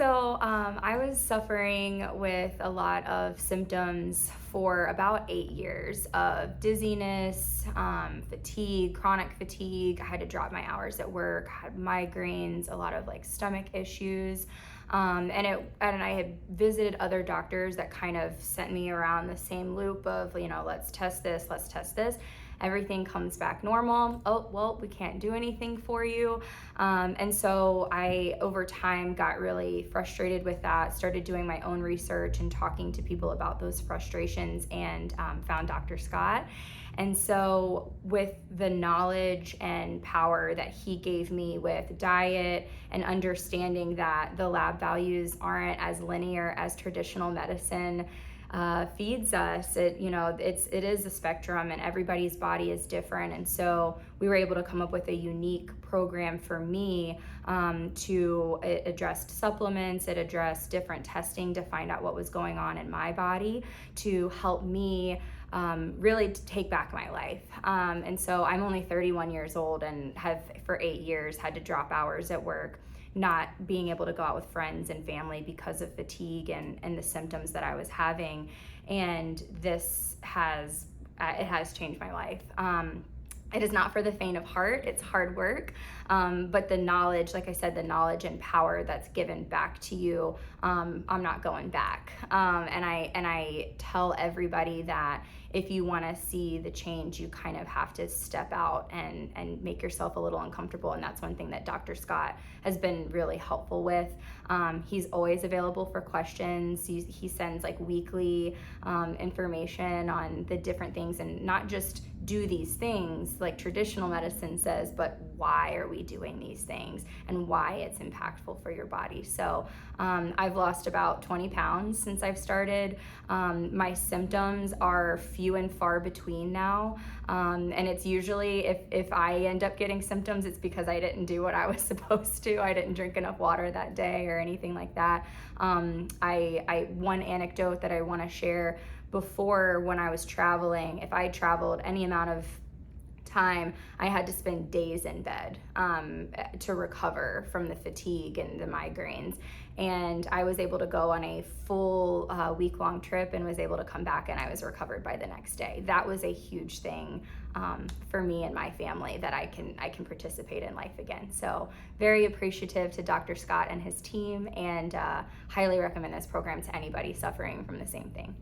I was suffering with a lot of symptoms for about 8 years of dizziness, fatigue, chronic fatigue. I had to drop my hours at work, had migraines, a lot of like stomach issues. And I had visited other doctors that kind of sent me around the same loop of, let's test this, let's test this. Everything comes back normal. Oh, well, we can't do anything for you. And so I, over time, got really frustrated with that, started doing my own research and talking to people about those frustrations, and found Dr. Scott. And so with the knowledge and power that he gave me with diet and understanding that the lab values aren't as linear as traditional medicine feeds us, it is a spectrum, and everybody's body is different. And so we were able to come up with a unique program for me it addressed supplements, it addressed different testing to find out what was going on in my body to help me really to take back my life. And so I'm only 31 years old and have for 8 years had to drop hours at work, not being able to go out with friends and family because of fatigue and the symptoms that I was having. And this has changed my life. It is not for the faint of heart. It's hard work. But the knowledge, like I said, the knowledge and power that's given back to you, I'm not going back. And I tell everybody that if you want to see the change, you kind of have to step out and make yourself a little uncomfortable. And that's one thing that Dr. Scott has been really helpful with. He's always available for questions. He sends like weekly information on the different things, and not just do these things like traditional medicine says, but why are we doing these things and why it's impactful for your body. So I've lost about 20 pounds since I've started. My symptoms are few and far between now. And it's usually if I end up getting symptoms, it's because I didn't do what I was supposed to. I didn't drink enough water that day or anything like that. One anecdote that I want to share: before, when I was traveling, if I traveled any amount of time, I had to spend days in bed to recover from the fatigue and the migraines. And I was able to go on a full week-long trip and was able to come back, and I was recovered by the next day. That was a huge thing for me and my family, that I can participate in life again. So very appreciative to Dr. Scott and his team, and highly recommend this program to anybody suffering from the same thing.